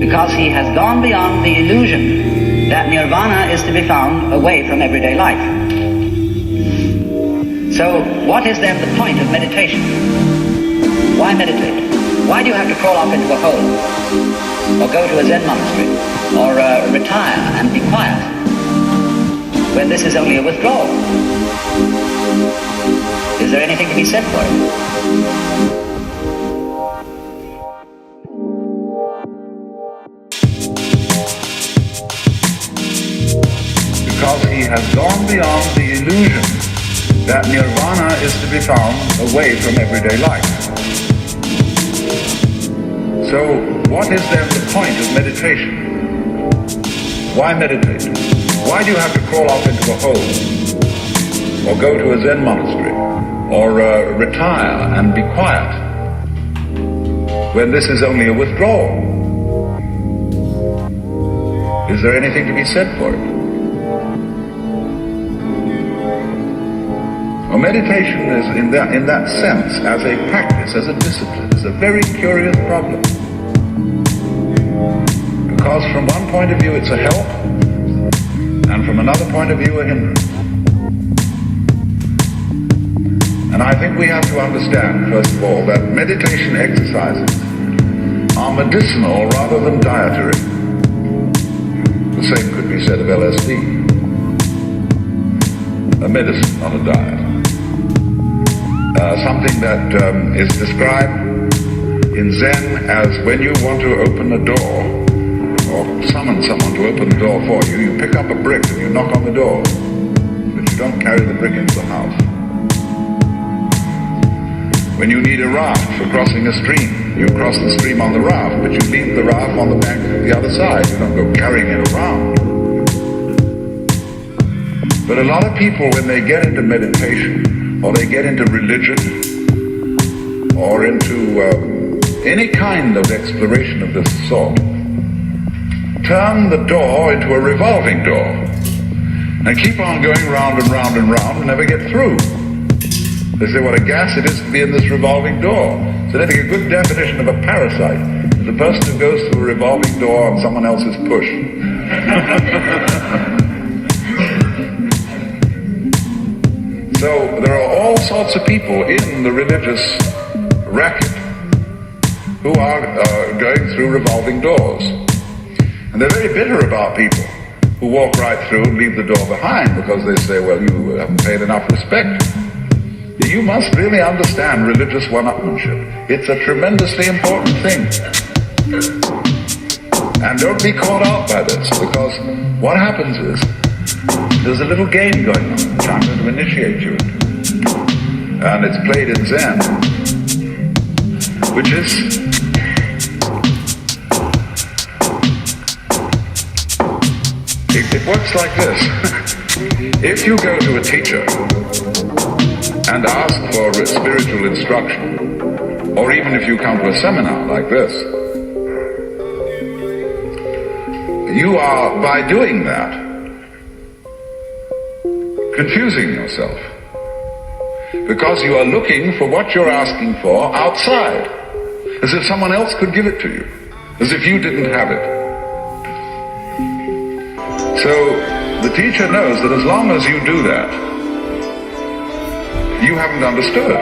Because he has gone beyond the illusion that nirvana is to be found away from everyday life. So what is then the point of meditation? Why meditate? Why do you have to crawl up into a hole, or go to a Zen monastery, or retire and be quiet, when this is only a withdrawal? Is there anything to be said for it? Because he has gone beyond the illusion that nirvana is to be found away from everyday life. So what is then the point of meditation? Why meditate? Why do you have to crawl off into a hole, or go to a Zen monastery, or retire and be quiet, when this is only a withdrawal? Is there anything to be said for it? Well, meditation is, in that sense, as a practice, as a discipline, is a very curious problem. Because from one point of view it's a help, and from another point of view a hindrance. And I think we have to understand, first of all, that meditation exercises are medicinal rather than dietary. The same could be said of LSD. A medicine, not a diet. Something that is described in Zen as when you want to open a door, or summon someone to open the door for you, you pick up a brick and you knock on the door, but you don't carry the brick into the house. When you need a raft for crossing a stream, you cross the stream on the raft, but you leave the raft on the bank of the other side. You don't go carrying it around. But a lot of people, when they get into meditation, or they get into religion, or into any kind of exploration of this sort, turn the door into a revolving door, and keep on going round and round and round and never get through. They say what a gas it is to be in this revolving door. So I think a good definition of a parasite is a person who goes through a revolving door on someone else's push. So there are all sorts of people in the religious racket who are going through revolving doors. And they're very bitter about people who walk right through and leave the door behind, because they say, well, you haven't paid enough respect. You must really understand religious one-upmanship. It's a tremendously important thing. And don't be caught out by this, because what happens is, there's a little game going on, which I'm going to initiate you into. And it's played in Zen, which is, it works like this. If you go to a teacher and ask for spiritual instruction, or even if you come to a seminar like this, you are, by doing that, confusing yourself, because you are looking for what you're asking for outside, as if someone else could give it to you, as if you didn't have it. So the teacher knows that as long as you do that, you haven't understood.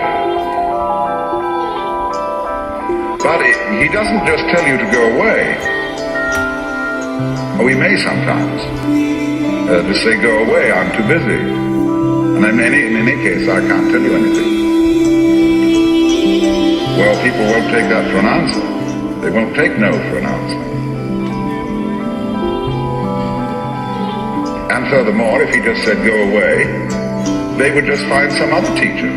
But he doesn't just tell you to go away, or he may sometimes just say, go away, I'm too busy. And in any case, I can't tell you anything. Well, people won't take that for an answer. They won't take no for an answer. And furthermore, if he just said, go away, they would just find some other teacher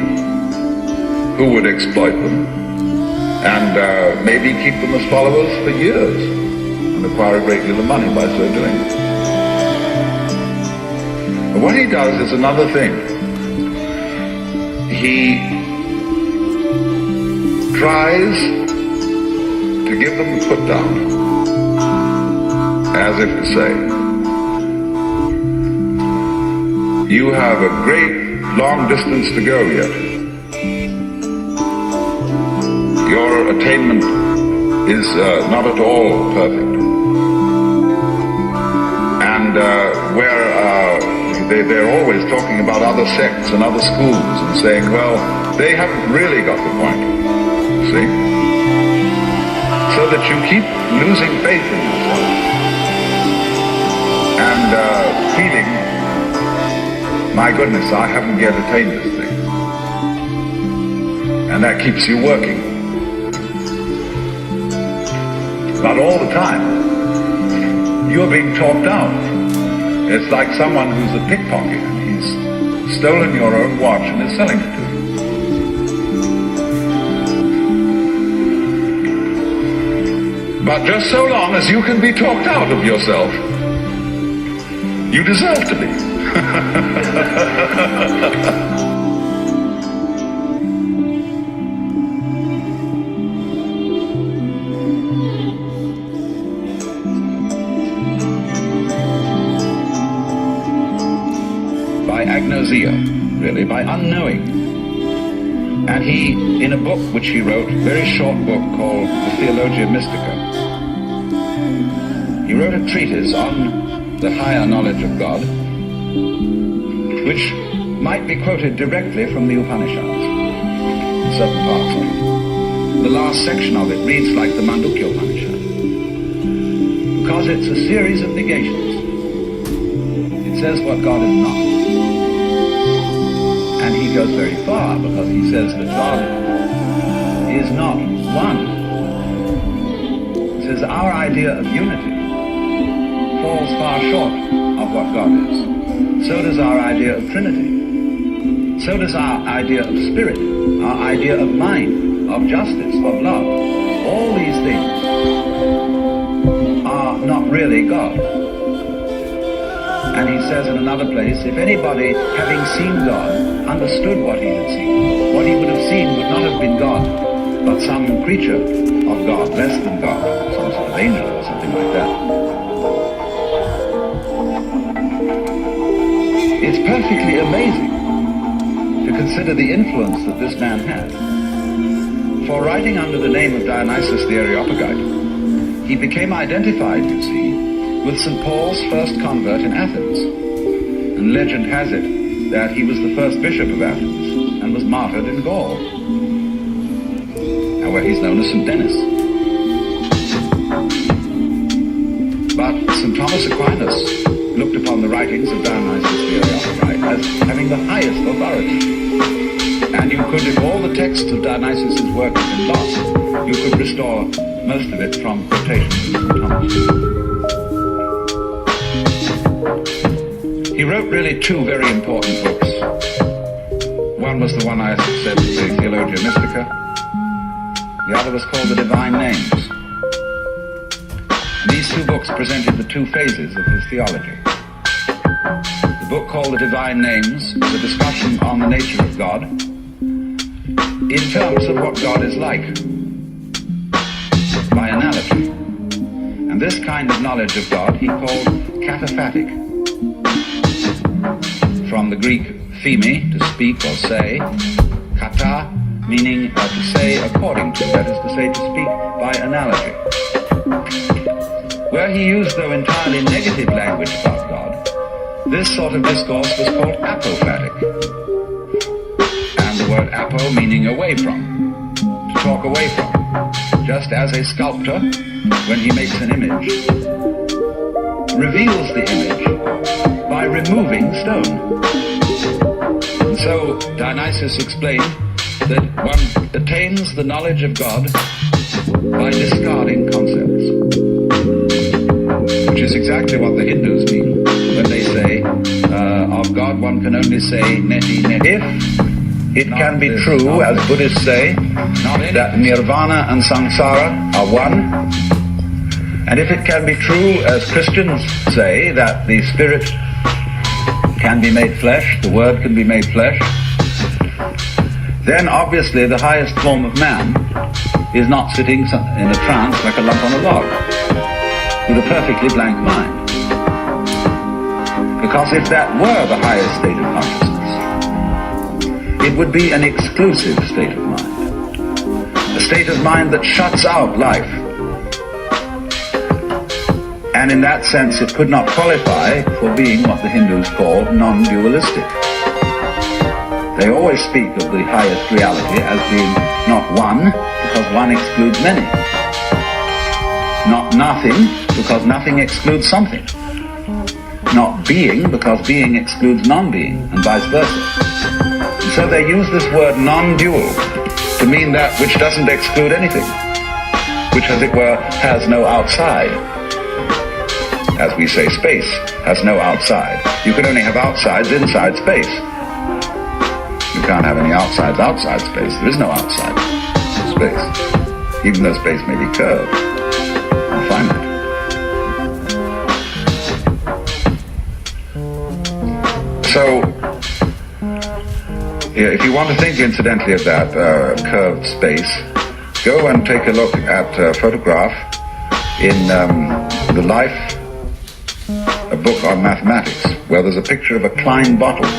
who would exploit them and maybe keep them as followers for years and acquire a great deal of money by so doing. But what he does is another thing. He tries to give them the foot down, as if to say, you have a great long distance to go yet. Your attainment is not at all perfect. And where they're always talking about other sects and other schools and saying, well, they haven't really got the point, see? So that you keep losing faith in yourself and feeling, my goodness, I haven't yet attained this thing. And that keeps you working. But all the time, you're being talked down. It's like someone who's a pickpocket and he's stolen your own watch and is selling it to you. But just so long as you can be talked out of yourself, you deserve to be. Agnosia, really, by unknowing. And he, in a book which he wrote, a very short book called The Theologia Mystica, he wrote a treatise on the higher knowledge of God, which might be quoted directly from the Upanishads, in certain parts of it. The last section of it reads like the Mandukya Upanishad, because it's a series of negations. It says what God is not. And he goes very far because he says that God is not one. He says our idea of unity falls far short of what God is. So does our idea of Trinity. So does our idea of spirit, our idea of mind, of justice, of love. All these things are not really God. And he says in another place, if anybody, having seen God, understood what he had seen, what he would have seen would not have been God, but some creature of God, less than God, some sort of angel or something like that. It's perfectly amazing to consider the influence that this man had. For writing under the name of Dionysius the Areopagite, he became identified, you see, with St. Paul's first convert in Athens. And legend has it that he was the first bishop of Athens and was martyred in Gaul, now where he's known as St. Denis. But St. Thomas Aquinas looked upon the writings of Dionysius the Areopagite as having the highest authority. And you could, if all the texts of Dionysius' work had been lost, you could restore most of it from quotations of St. Thomas. He wrote really two very important books. One was the one I said, the Theologia Mystica. The other was called The Divine Names. These two books presented the two phases of his theology. The book called The Divine Names is a discussion on the nature of God in terms of what God is like, by analogy. And this kind of knowledge of God he called cataphatic. From the Greek theme, to speak or say, kata, meaning to say according to, that is to say, to speak by analogy. Where he used, though entirely negative language about God, this sort of discourse was called apophatic. And the word apo meaning away from, to talk away from. Just as a sculptor, when he makes an image, reveals the image by removing stone. And so Dionysius explained that one attains the knowledge of God by discarding concepts, which is exactly what the Hindus mean when they say of God one can only say neti neti. If it can be true, as Buddhists say, that nirvana and samsara are one, and if it can be true, as Christians say, that the spirit can be made flesh, the word can be made flesh, then obviously the highest form of man is not sitting in a trance like a lump on a log, with a perfectly blank mind. Because if that were the highest state of consciousness, it would be an exclusive state of mind. A state of mind that shuts out life. And in that sense, it could not qualify for being what the Hindus call non-dualistic. They always speak of the highest reality as being not one, because one excludes many. Not nothing, because nothing excludes something. Not being, because being excludes non-being, and vice versa. And so they use this word non-dual to mean that which doesn't exclude anything, which, as it were, has no outside. As we say, space has no outside. You can only have outsides inside space. You can't have any outsides outside space. There is no outside space, even though space may be curved and finite. So, if you want to think incidentally of that curved space, go and take a look at a photograph in The Life, a book on mathematics, where there's a picture of a Klein bottle,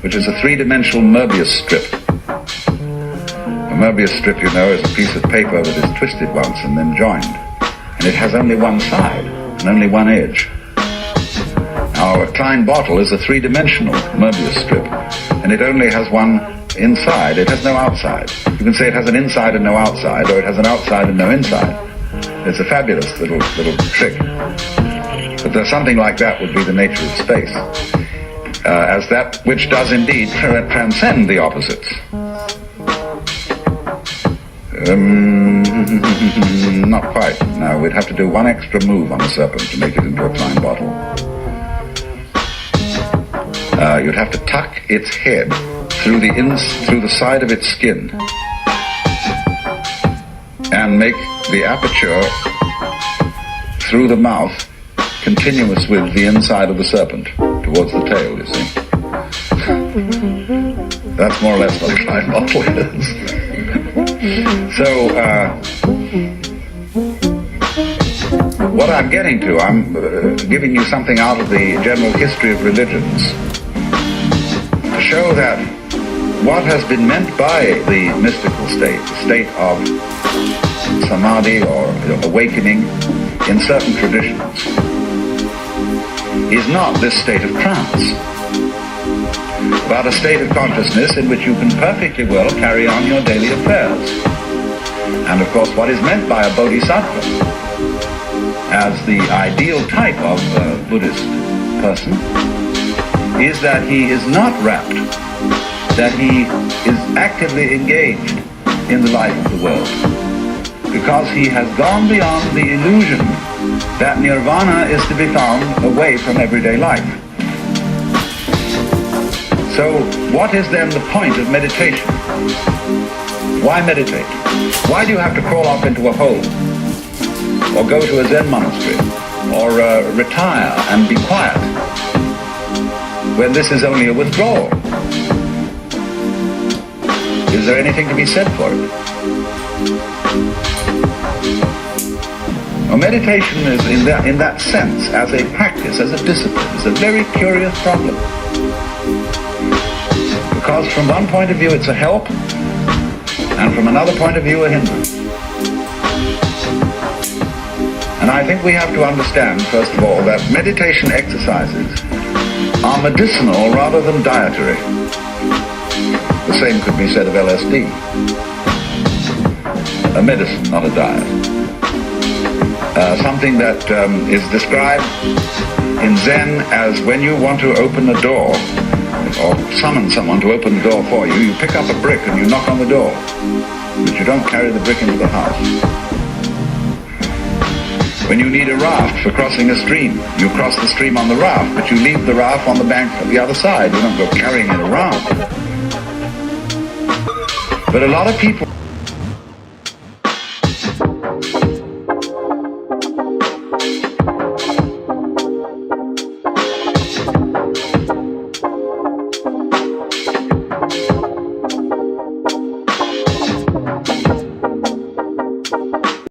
which is a three-dimensional Möbius strip. A Möbius strip, you know, is a piece of paper that is twisted once and then joined, and it has only one side and only one edge. Now, a Klein bottle is a three-dimensional Möbius strip, and it only has one inside. It has no outside. You can say it has an inside and no outside, or it has an outside and no inside. It's a fabulous little trick. But something like that would be the nature of space, as that which does indeed transcend the opposites. Not quite. No, we'd have to do one extra move on the serpent to make it into a Klein bottle. You'd have to tuck its head through the side of its skin and make the aperture through the mouth continuous with the inside of the serpent towards the tail, you see. That's more or less what a Klein bottle is. So, what I'm getting to, I'm giving you something out of the general history of religions to show that what has been meant by the mystical state, the state of samadhi or awakening in certain traditions, is not this state of trance, but a state of consciousness in which you can perfectly well carry on your daily affairs. And of course, what is meant by a bodhisattva as the ideal type of Buddhist person is that he is not wrapped, that he is actively engaged in the life of the world, because he has gone beyond the illusion that nirvana is to be found away from everyday life. So what is then the point of meditation? Why meditate? Why do you have to crawl off into a hole, or go to a Zen monastery, or retire and be quiet, when this is only a withdrawal? Is there anything to be said for it? Well, meditation is, in that sense, as a practice, as a discipline, is a very curious problem. Because from one point of view it's a help, and from another point of view a hindrance. And I think we have to understand, first of all, that meditation exercises are medicinal rather than dietary. The same could be said of LSD. A medicine, not a diet. Something that is described in Zen as when you want to open a door, or summon someone to open the door for you, you pick up a brick and you knock on the door, but you don't carry the brick into the house. When you need a raft for crossing a stream, you cross the stream on the raft, but you leave the raft on the bank at the other side. You don't go carrying it around. But a lot of people